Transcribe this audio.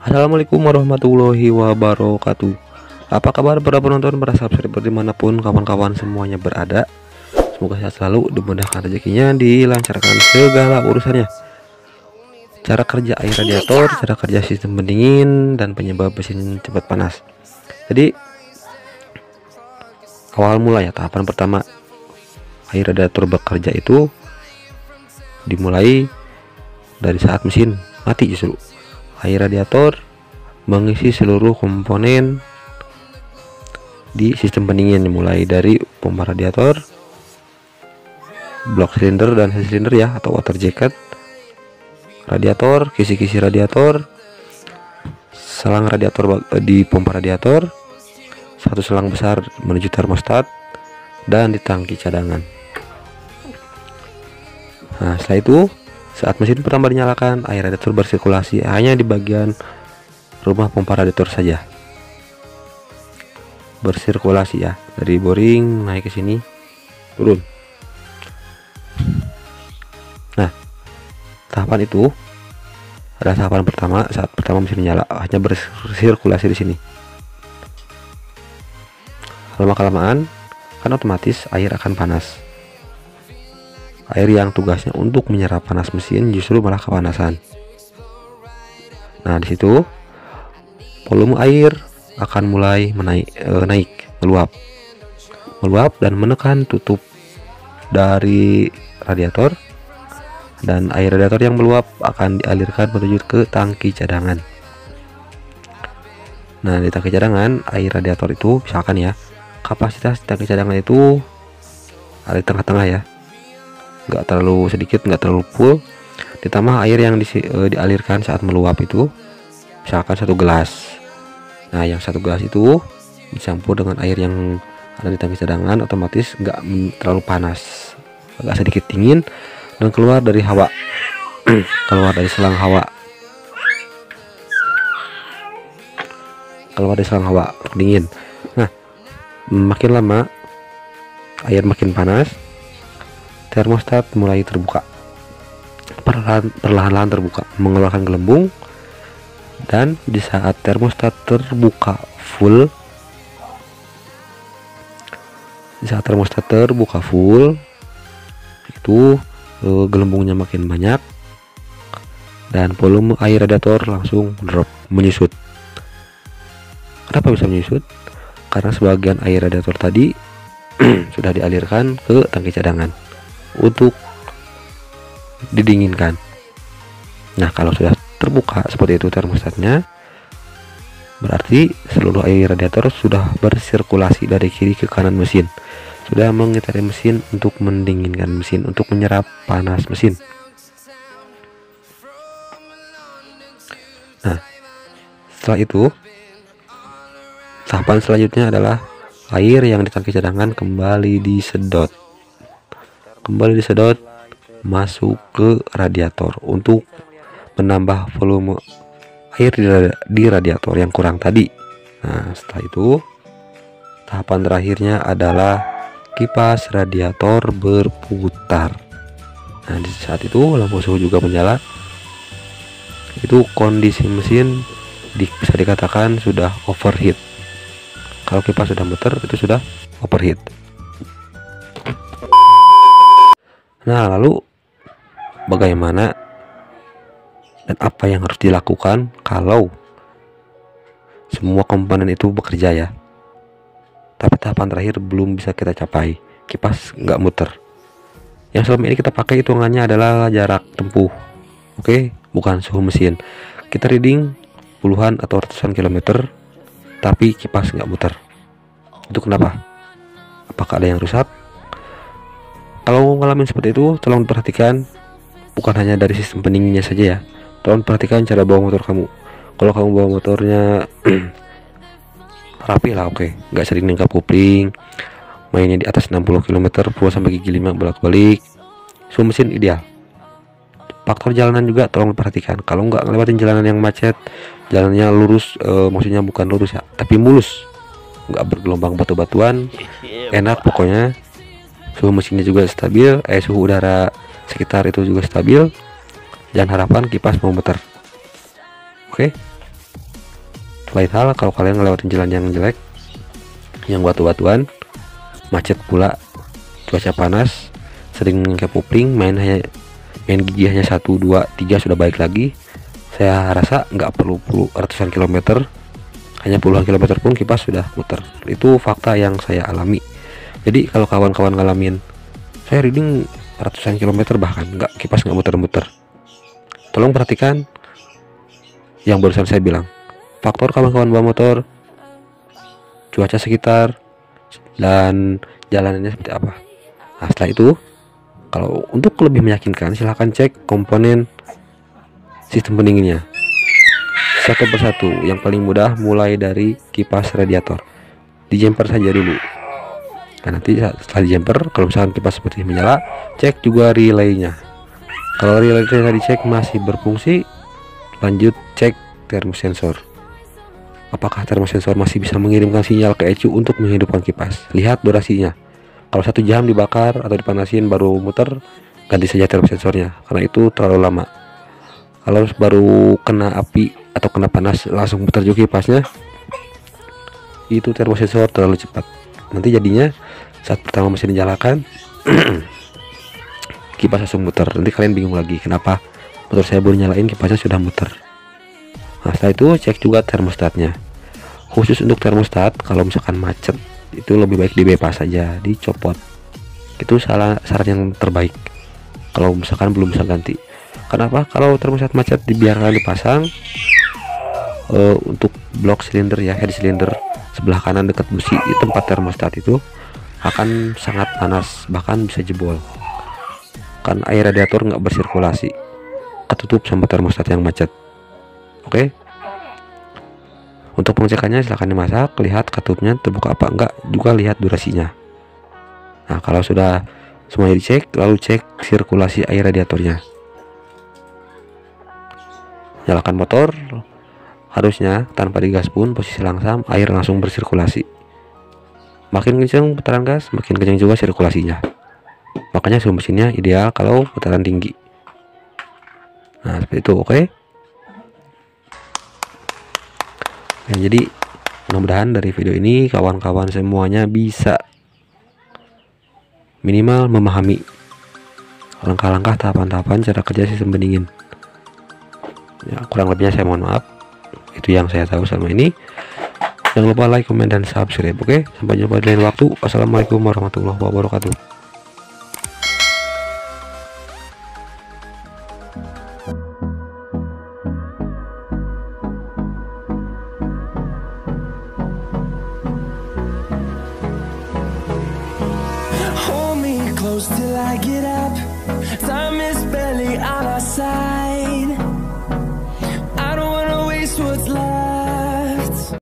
Assalamualaikum warahmatullahi wabarakatuh. Apa kabar para penonton, para subscriber dimanapun kawan-kawan semuanya berada? Semoga sehat selalu, dimudahkan rezekinya, dilancarkan segala urusannya. Cara kerja air radiator, cara kerja sistem pendingin, dan penyebab mesin cepat panas. Jadi awal mula ya, tahapan pertama air radiator bekerja itu dimulai dari saat mesin mati. Justru air radiator mengisi seluruh komponen di sistem pendingin, mulai dari pompa radiator, blok silinder dan head silinder ya, atau water jacket, radiator, kisi-kisi radiator, selang radiator di pompa radiator, satu selang besar menuju termostat, dan di tangki cadangan. Nah, setelah itu saat mesin pertama dinyalakan, air radiator bersirkulasi hanya di bagian rumah pompa radiator saja. Bersirkulasi ya, dari boring naik ke sini, turun. Nah, tahapan itu adalah tahapan pertama. Saat pertama mesin nyala, hanya bersirkulasi di sini. Lama-kelamaan kan otomatis air akan panas. Air yang tugasnya untuk menyerap panas mesin justru malah kepanasan. Nah, di situ volume air akan mulai naik, meluap dan menekan tutup dari radiator, dan air radiator yang meluap akan dialirkan menuju ke tangki cadangan. Nah, di tangki cadangan air radiator itu, misalkan ya, kapasitas tangki cadangan itu ada di tengah-tengah ya, nggak terlalu sedikit, nggak terlalu full, ditambah air yang dialirkan saat meluap itu misalkan 1 gelas. Nah, yang 1 gelas itu dicampur dengan air yang ada di tangki cadangan, otomatis nggak terlalu panas, agak sedikit dingin, dan keluar dari hawa keluar dari selang hawa dingin. Nah, makin lama air makin panas, termostat mulai terbuka, perlahan-lahan terbuka, mengeluarkan gelembung. Dan di saat termostat terbuka full, itu gelembungnya makin banyak dan volume air radiator langsung drop, menyusut. Kenapa bisa menyusut? Karena sebagian air radiator tadi sudah dialirkan ke tangki cadangan untuk didinginkan. Nah, kalau sudah terbuka seperti itu termostatnya, berarti seluruh air radiator sudah bersirkulasi dari kiri ke kanan mesin, sudah mengitari mesin untuk mendinginkan mesin, untuk menyerap panas mesin. Nah, setelah itu tahapan selanjutnya adalah air yang di tangki cadangan kembali disedot masuk ke radiator untuk menambah volume air di radiator yang kurang tadi. Nah, setelah itu tahapan terakhirnya adalah kipas radiator berputar. Nah, di saat itu lampu suhu juga menyala. Itu kondisi mesin bisa dikatakan sudah overheat. Kalau kipas sudah muter, itu sudah overheat. Nah, lalu bagaimana dan apa yang harus dilakukan kalau semua komponen itu bekerja ya, tapi tahapan terakhir belum bisa kita capai, kipas nggak muter? Yang selama ini kita pakai hitungannya adalah jarak tempuh, oke, bukan suhu mesin. Kita reading puluhan atau ratusan kilometer, tapi kipas nggak muter. Itu kenapa? Apakah ada yang rusak? Kalau ngalamin seperti itu, tolong perhatikan, bukan hanya dari sistem pendinginnya saja ya. Tolong perhatikan cara bawa motor kamu. Kalau kamu bawa motornya rapi lah, oke, nggak sering lengkap kopling, mainnya di atas 60 km full sampai gigi 5 bolak-balik, suhu mesin ideal. Faktor jalanan juga tolong perhatikan. Kalau nggak ngelewatin jalanan yang macet, jalannya lurus, maksudnya bukan lurus ya, tapi mulus, nggak bergelombang batu-batuan, enak pokoknya. Suhu mesinnya juga stabil, suhu udara sekitar itu juga stabil, dan harapan kipas mau muter. Oke. Lain hal kalau kalian ngelewatin jalan yang jelek, yang batu-batuan, macet pula, cuaca panas, sering kepupling, main gigi hanya 1, 2, 3 sudah balik lagi. Saya rasa nggak perlu ratusan kilometer, hanya puluhan kilometer pun kipas sudah muter. Itu fakta yang saya alami. Jadi kalau kawan-kawan ngalamin, saya reading ratusan kilometer bahkan kipas nggak muter-muter, tolong perhatikan yang barusan saya bilang. Faktor kawan-kawan bawa motor, cuaca sekitar, dan jalanannya seperti apa. Nah setelah itu, kalau untuk lebih meyakinkan, silahkan cek komponen sistem pendinginnya satu persatu. Yang paling mudah mulai dari kipas radiator, di jumper saja dulu. Nah nanti setelah di jumper, kalau misalkan kipas seperti menyala, cek juga relaynya. Kalau relay tadi cek masih berfungsi, lanjut cek termosensor. Apakah termosensor masih bisa mengirimkan sinyal ke ECU untuk menghidupkan kipas? Lihat durasinya. Kalau 1 jam dibakar atau dipanasin baru muter, ganti saja termosensornya, karena itu terlalu lama. Kalau baru kena api atau kena panas langsung muter juga kipasnya, itu termosensor terlalu cepat. Nanti jadinya saat pertama mesin dinyalakan kipas langsung muter. Nanti kalian bingung lagi kenapa motor saya baru nyalain kipasnya sudah muter. Nah setelah itu cek juga termostatnya. Khusus untuk termostat, kalau misalkan macet itu lebih baik di bypass saja, dicopot. Itu saran yang terbaik kalau misalkan belum bisa ganti. Kenapa? Kalau termostat macet dibiarkan dipasang, untuk blok silinder ya, head silinder sebelah kanan dekat busi di tempat termostat itu akan sangat panas, bahkan bisa jebol. Kan air radiator nggak bersirkulasi, ketutup sama termostat yang macet. Oke. Untuk pengecekannya silahkan dimasak, lihat katupnya terbuka apa enggak, juga lihat durasinya. Nah kalau sudah semuanya dicek, lalu cek sirkulasi air radiatornya. Nyalakan motor, harusnya tanpa digas pun posisi langsam air langsung bersirkulasi. Makin kencang putaran gas, makin kencang juga sirkulasinya. Makanya suhu mesinnya ideal kalau putaran tinggi. Nah seperti itu. Oke. Ya, jadi mudah-mudahan dari video ini kawan-kawan semuanya bisa minimal memahami langkah-langkah tahapan-tahapan cara kerja sistem pendingin. Ya, kurang lebihnya saya mohon maaf. Itu yang saya tahu selama ini. Jangan lupa like, komen, dan subscribe. Oke, sampai jumpa di lain waktu. Wassalamualaikum warahmatullahi wabarakatuh. Hold me close till I get up. Time is barely on our side.